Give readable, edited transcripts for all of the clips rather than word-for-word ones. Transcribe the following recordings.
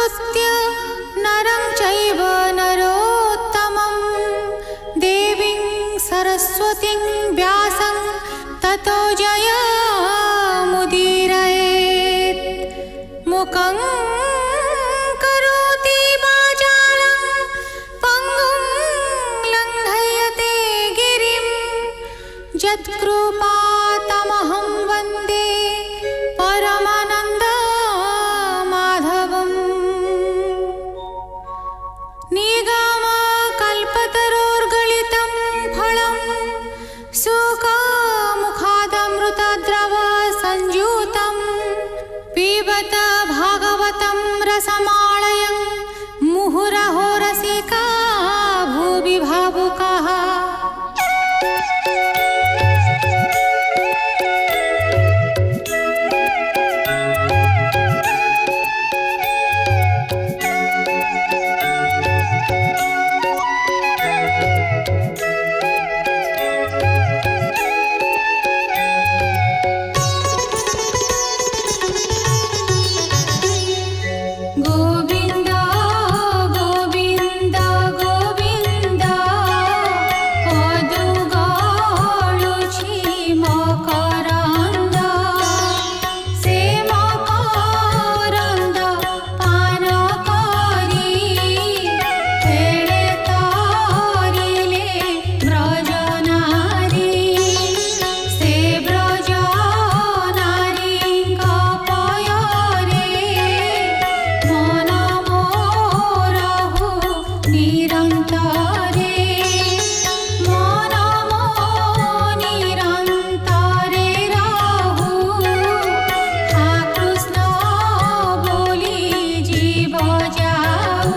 नमस्कृत्य नरं चैव नरोत्तमं देवीं सरस्वतीं व्यासं ततो जयमुदीरयेत्। मुखं करोति वाचालं पङ्गुं लङ्घयते गिरिं यत्कृपातमहं वन्दे परमानन्दमाधवम्। निगमकल्पतरोर्गलितं फलं सुखमुखादमृतद्रव संयुतं पिबत भागवतं रसमालयं मुहुरहो रसिका भुवि भावुकाः। गोविन्द गोविन्द गोविन्द पदुगाळुछि मकरन्द से मकरन्द पान करि फेळे तारिले ब्रजनारी से ब्रजनारीଙ୍କ पୟରେ मन मोरहु निरन्तरे मन निरन्तरे रहु। हा कृष्ण बोली जीव जाऊ,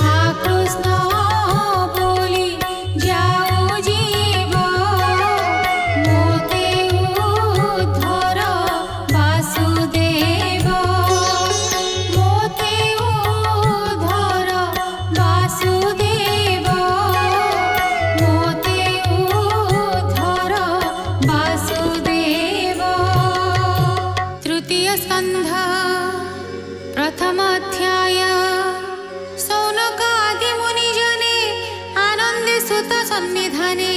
हा कृष्ण बोली जाऊ जीव मोते उद्धर वासुदेव, मोते उद्धर वासुदेव, मोते उद्धर वासुदेव। तृतीय स्कन्ध प्रथम अध्याय। शौनकादि मुनिजने आनन्दे सुत सन्निधाने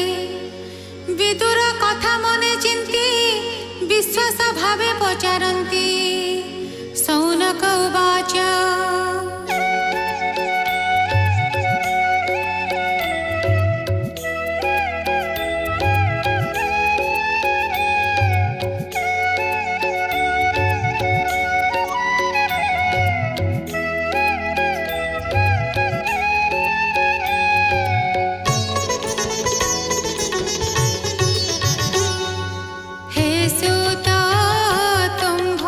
विदुर कथा मने चिन्ति विश्वास भावे पचारन्ति। शौनक उवाच हे सुत तुम्भ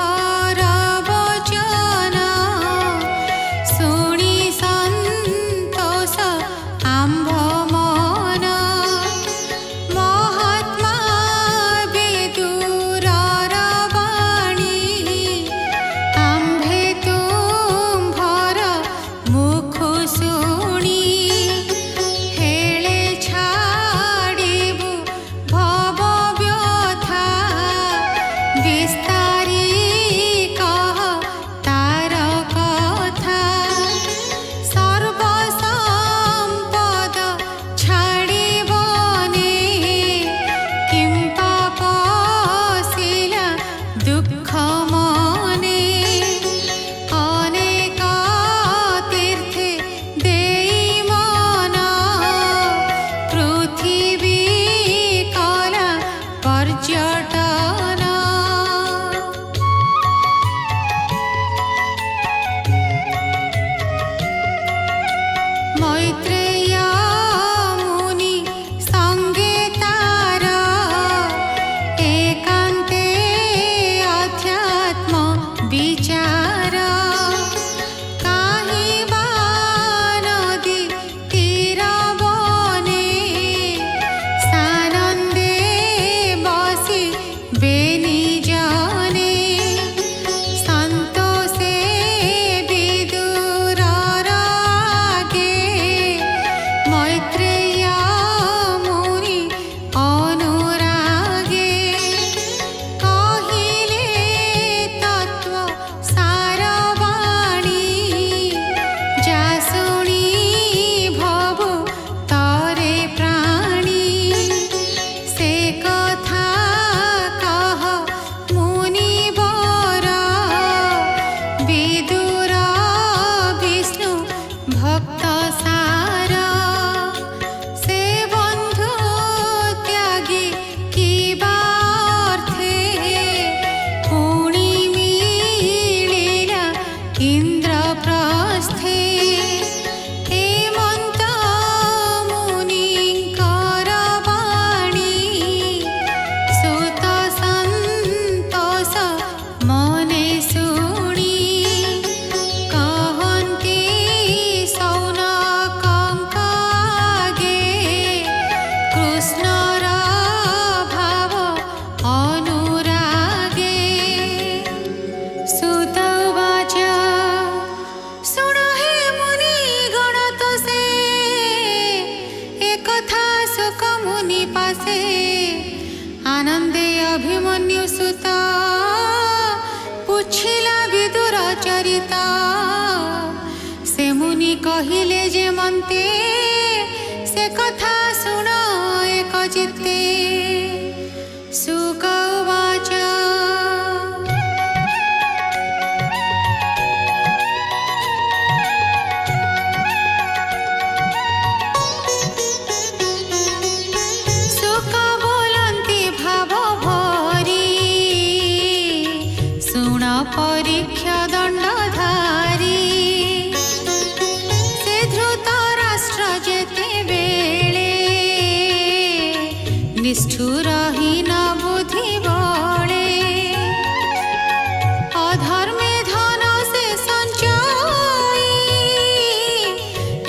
लज्जित से मुनि कहिले जे मन्ते से कथा शुण एक चित्ते शुक उवाच परीक्षा दंडधारी से धृत राष्ट्र जेते बेले निष्ठुरहीन बुद्धि बले अधर्मे धन से संचयी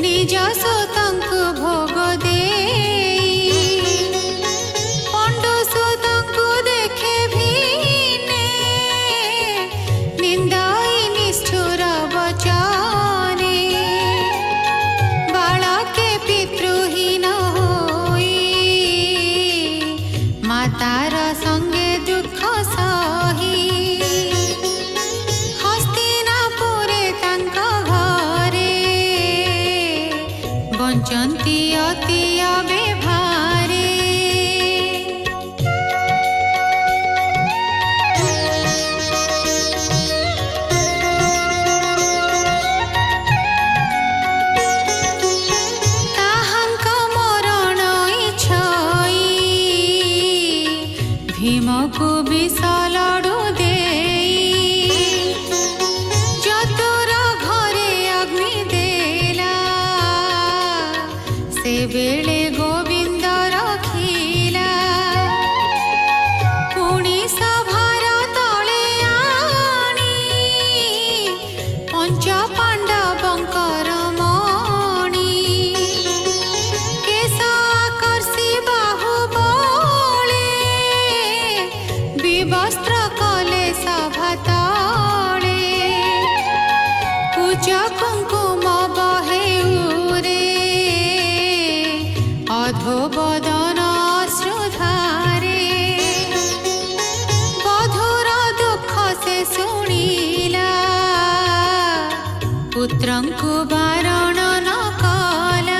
निज सुतंकु भोग देई पंडु सुतंकु देखे भीने निंदाई निष्ठुर वचने बालके पितृहीन होई मातार संगे दुख सही हस्तिनापुरे तांका घरे बंचंती अति अव्यवहारे भीमको विशालडु देई चतुर घरे अग्नि देला से बेले गोविंद रखिला पुणी सभार तले आनी पंच पांडवंकर मणि केश आकर्षि बाहुबले विवस्त्र कले सभा तले पूजा कुंकुम बहेउरे अधोबदन अश्रुधारे बधुर दुख से शुणिला पुत्रंकु बारण न कला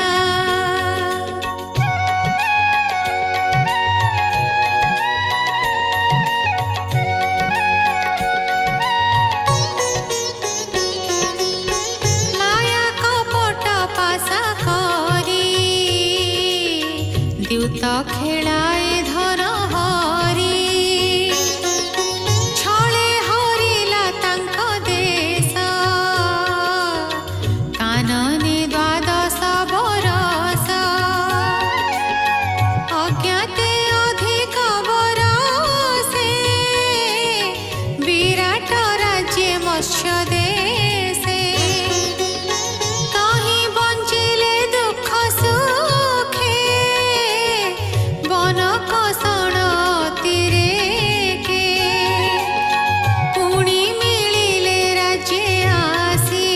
द्यूत खेलाए धन हरी छले हरिला तांक देश कानने द्वादश बरस अज्ञाते अधिक बरसे विराट राज्य मत्स्य देशे कहीं बंचिले दुख सुखे वन कषण तीरे के पुणी मिलिले राज्य आसी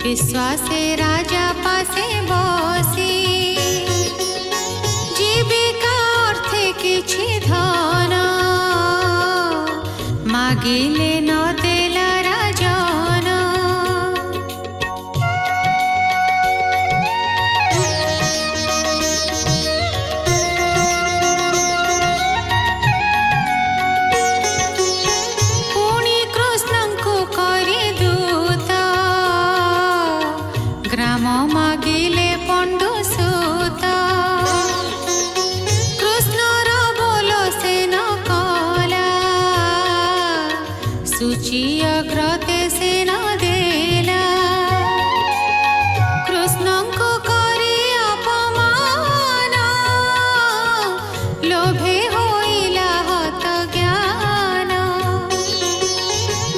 विश्वासे राजा पासे बसी जीविका अर्थे किछि धन मागिले न देला राजन पुणी कृष्णंकु करि दूत ग्राम मागिले पंडु सूत कृष्णर बोल से न कला सूची अग्रते से न देला कृष्णंकु करि अपमान लोभे होइला हत ज्ञान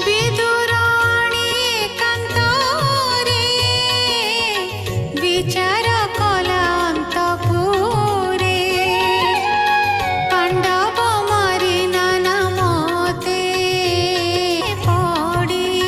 विदुराणी एकांतरे विचार कला अंतपुरे पांडव मारि नाना मते पड़ी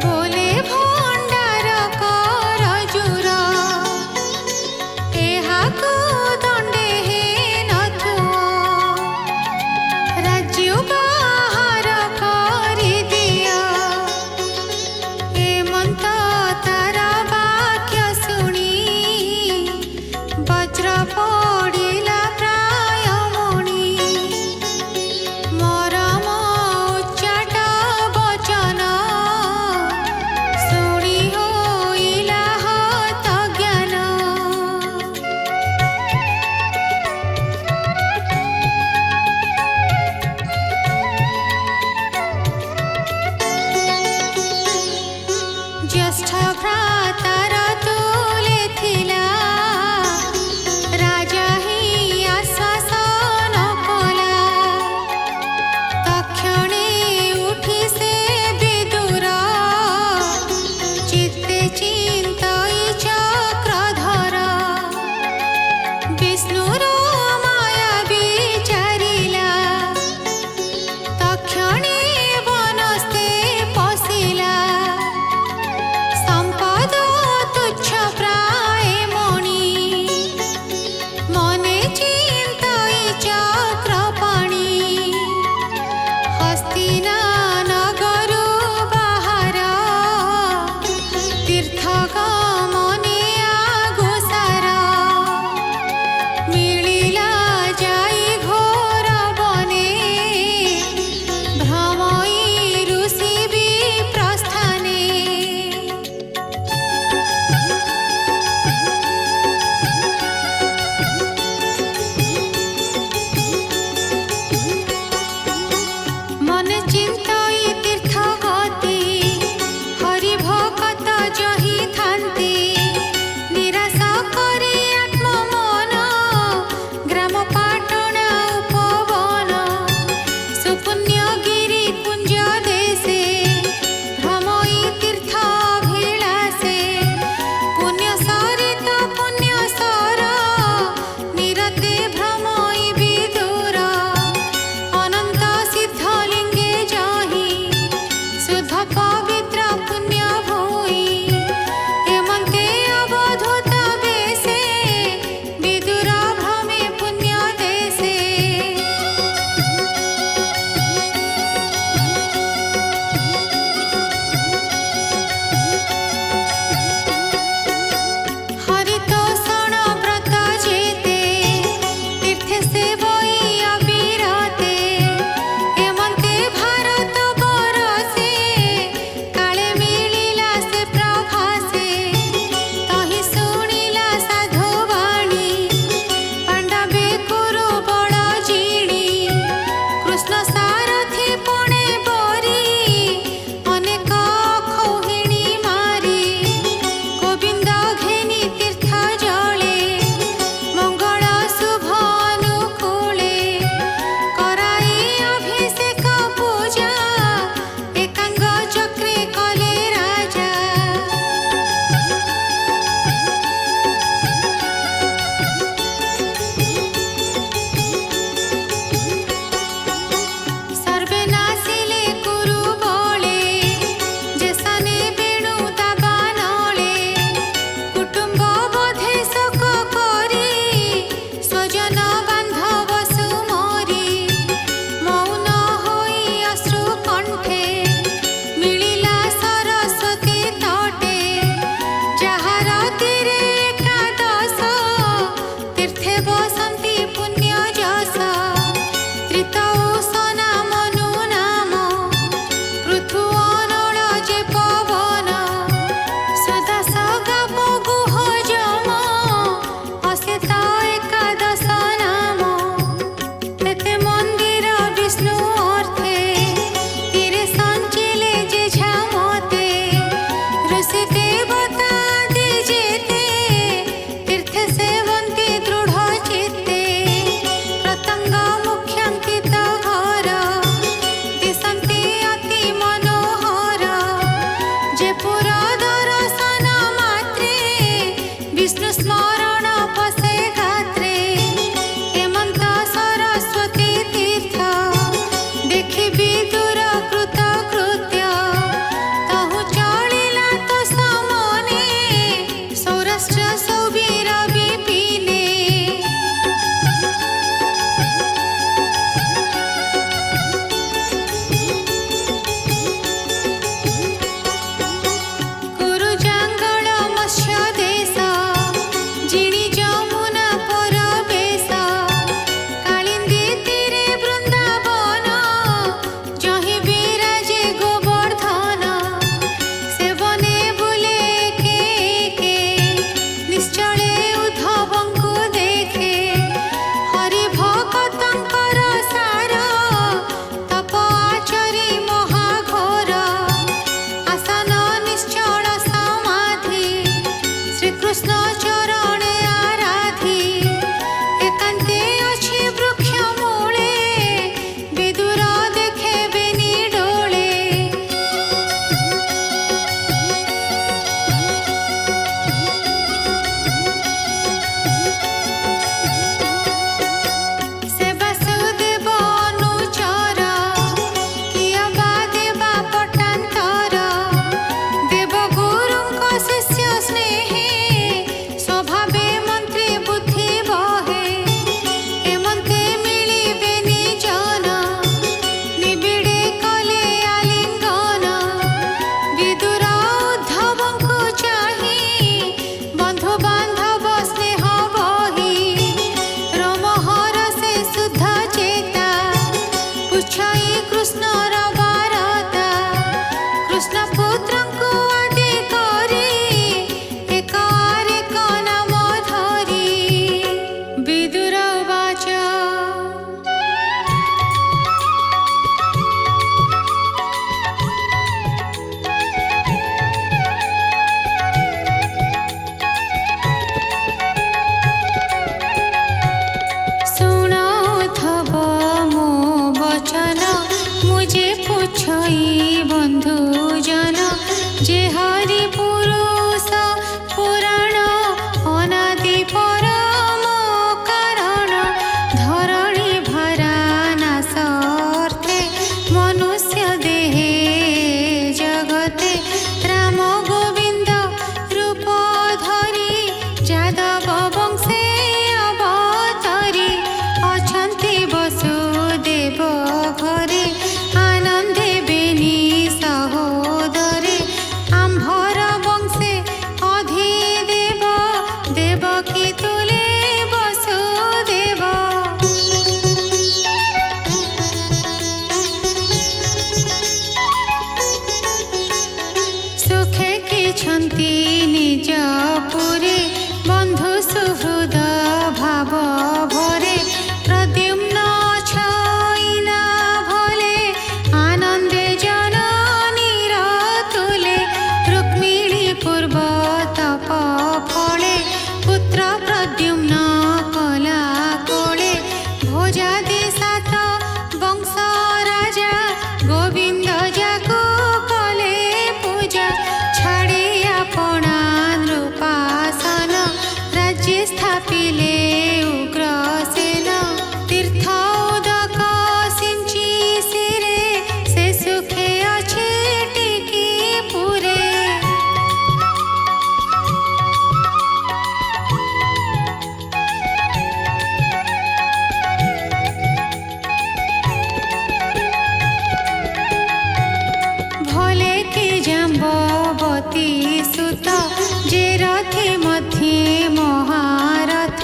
बोले भंडार कर जुर एहाकु दंडे हे नथुओ राज्य बाहर करि दिया हेमंत तारा वाक्य शुणी वज्र पड़िला प्राय मणि मरम उच्चाट वचन শুনি বন্ধু জন যে হরি পুরুষ পুরাণ অনাদি পরম কারণ ধরণী ভরা নাশর্থে মনুষ্য দেহে জগতে রাম গোবিন্দ রূপ ধরি যাদব বংশে অবতরি অছন্তি বসুদেব ঘরে আনন্দে বেনি সহোদরে আম্ভর বংশে অধিদেব দেবকী তুলে বসুদেব সুখে কিছন্তি নিজ পুরে বন্ধু সুহৃদ ভাব ভরে প্রদ্যুম্ন ছইলা ভলে আনন্দে জননীর তুলে রুক্মিণী পূর্ব তপ ফলে পুত্র প্রদ্যুম্ন কলা কোলে ভোজাদি সাত বংশ রাজা গোবিন্দ যাকু কলে পূজা ছাড়ি আপনা নৃপাসন রাজ্যে স্থাপিলে উগ্রসেন তীর্থ উদক সিঞ্চি শিরে সে সুখে আছে টিকি পুরে ভলে কি জাম্বতী সুত যে রথে মধ্যে মহারথ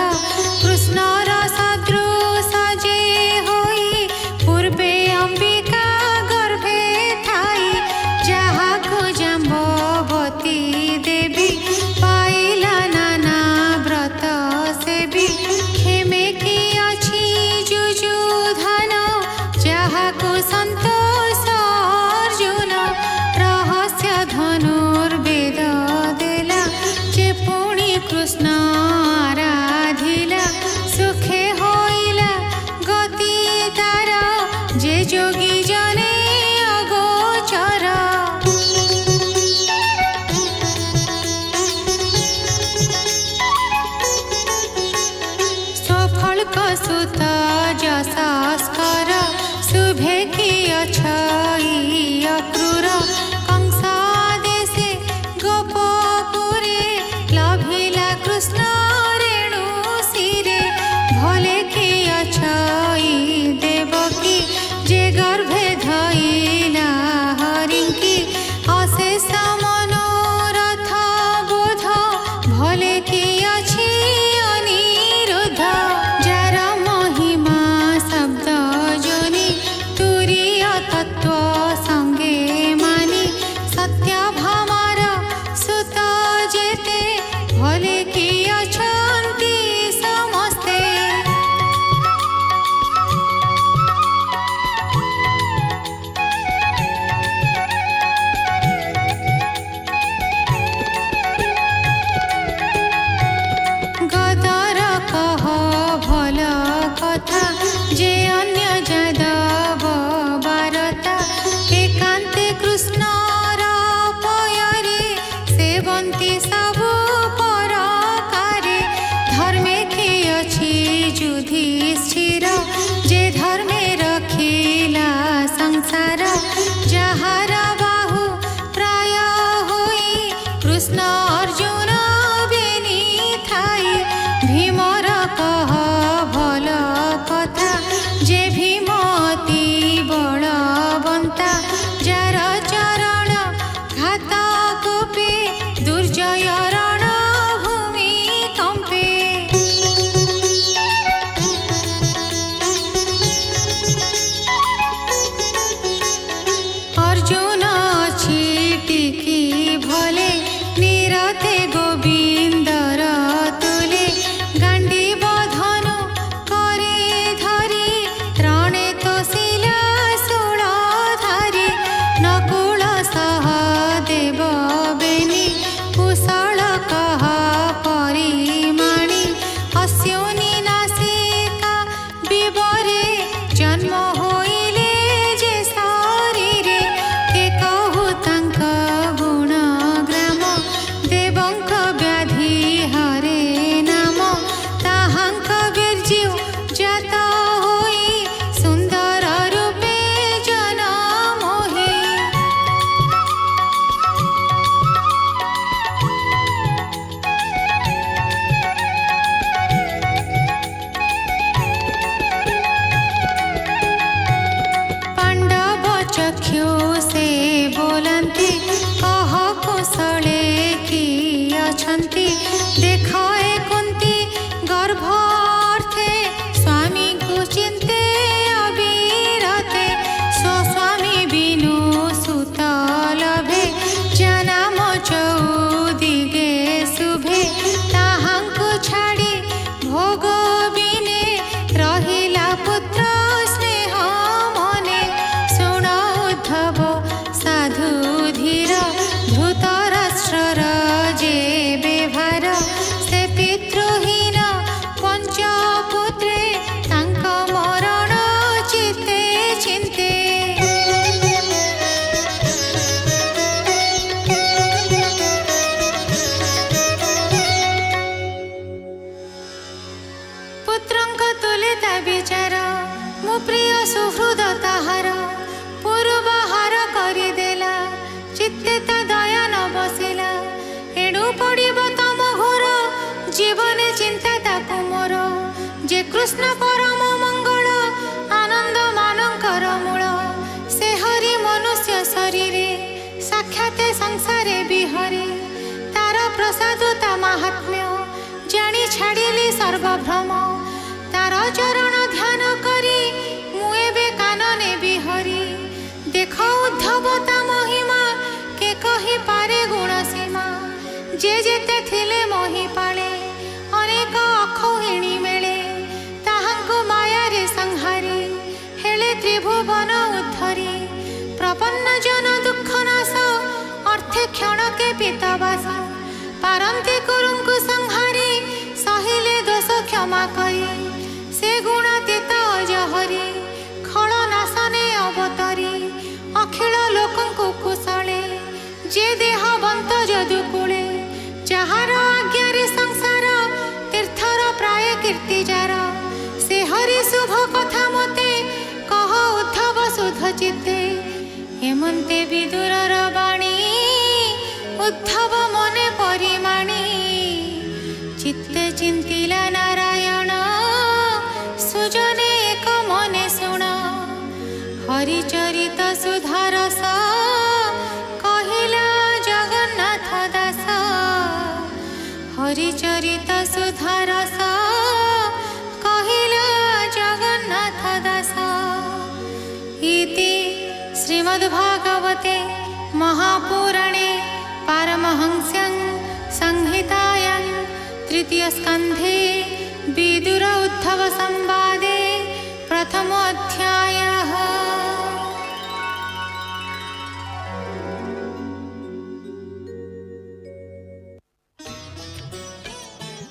কৃষ্ণর সদৃশ যে হই পূর্বে অম্বিকা গর্ভে থাই যাহাকু জাম্বতী দেবী পাইলা নানা ব্রত সেবী খেমে কি ଅଛି যুযুধন যাহাকু সন্তোষ অর্জুন রহস্য ধনুর্বেদ দেলা যে পুଣି কৃষ্ণ আরাধিলা সুখে হইলা গতি তার যে যোগী জনে অগোচর সফলক সুত যশস্কর শুভে কি অছই অক্রূর কংস দেশে গোপপুরে লভিলা কৃষ্ণ রেণু শিরে ভলে কি অছই দেবকী যে গর্ভে ধইলা হরিঙ্কি অশেষ মনোরথ বোধ ভলে কি ଅଛି অনিরুদ্ধ যার মহিমা শব্দ জনি তুরীয় তত্ত্ব সঙ্গে মানি সত্যভামার সুত যেতে ভলে কি অছন্তি সমস্তে গদর কহ ভাল কথা যে অন্য যাদব বারতা একান্তে কৃষ্ণর পয়রে সেবন্তি সবু পরকারে ধর্মে কি ଅଛି যুধিষ্ঠির যে ধর্মে রখিলা সংসার যাহার বাহু প্রায় হই কৃষ্ণ অর্জুন বেনি থাই ভীমর কহ ভাল কথা যে ভীম অতি বলবন্তা যার চরণ ঘাত কোপে দুর্জয় রণ ভূমি কম্পে অর্জুন ଅଛି ଟିକି ଭଲେ ନିରତେ ବତ୍ସର ଯେବେ ଭାର ସେ ପିତୃହୀନ ପଞ୍ଚପୁତ୍ରେ ତାଙ୍କ ମରଣ ଚିତେ ଚିନ୍ତେ ପୁତ୍ରଙ୍କ ତୁଲେ ତା ବିଚାର ମୋ ପ୍ରିୟ ସୁହୃଦ ତାହାର ପୂର୍ବହାର କରିଦେଲା ଚିତ୍ତେ ତା ଦୟା ନ ବସିଲା ଏଣୁ ପଡ଼ିବ ତମ ଘୋର ଜୀବନେ ଚିନ୍ତା ତାକୁ ମୋର ଯେ କୃଷ୍ଣ ପରମ ମଙ୍ଗଳ ଆନନ୍ଦ ମାନଙ୍କର ମୂଳ ସେ ହରି ମନୁଷ୍ୟ ଶରୀରେ ସାକ୍ଷାତେ ସଂସାରେ ବିହରେ ତାର ପ୍ରସାଦ ତା ମାହାତ୍ମ୍ୟ ଜାଣି ଛାଡ଼ିଲି ସର୍ବଭ୍ରମ ତାର ଚରଣ ଧ୍ୟାନ କରି ମୁଁ ଏବେ କାନନେ ବିହରି ଦେଖ ଉଦ୍ଧବ ତା ମହିମା କେ କହିପାରେ ଗୁଣ ସୀମା ଯେ ଯେତେ ଥିଲେ ମହିପାଳେ ଅନେକ ଅଖୌହିଣୀ ମେଳେ ତାହାଙ୍କୁ ମାୟାରେ ସଂହାରି ହେଳେ ତ୍ରିଭୁବନ ଉଦ୍ଧରି ପ୍ରପନ୍ନ ଜନ ଦୁଃଖ ନାଶ ଅର୍ଥେ କ୍ଷଣକେ ପିତବାସ ପାରନ୍ତି କୁରୁଙ୍କୁ ସଂହାରି ସହିଲେ ଦୋଷ କ୍ଷମା କରି ସେ ଗୁଣାତୀତ ଅଜହରି ଖଳ ନାଶନେ ଅବତରି ଅଖିଳ ଲୋକଙ୍କୁ କୁଶଳେ ଯେ ଦେହବନ୍ତ ଯଦୁକୂଳେ ଯାହାର ଆଜ୍ଞାରେ ସଂସାର ତୀର୍ଥର ପ୍ରାୟ କୀର୍ତ୍ତିଜାର ସେ ହରି ଶୁଭ କଥା ମୋତେ କହ ଉଦ୍ଧବ ସୁଧ ଚିତ୍ତେ ହେମନ୍ତେ ବିଦୁରର ବାଣୀ ଉଦ୍ଧବ ମନେ ପରିମାଣୀ ଚିତ୍ତେ ଚିନ୍ତିଲା ନାରାୟଣ ସୁଜନେ ଏକ ମନେ ଶୁଣ ହରିଚରିତ ସୁଧାରସ କହିଲା ଜଗନ୍ନାଥ ଦାସ ହରିଚରିତ ସୁଧାରସ କହିଲା ଜଗନ୍ନାଥ ଦାସ ଇତି ଶ୍ରୀମଦ୍ଭାଗବତେ ମହାପୁରାଣେ ପାରମହଂସ୍ୟାଂ ସଂହିତାୟାଂ तृतीय स्कन्धे विदुर उद्धव संवादे प्रथमो अध्यायः।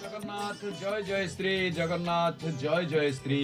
जगन्नाथ जय जय श्री जगन्नाथ जय जय श्री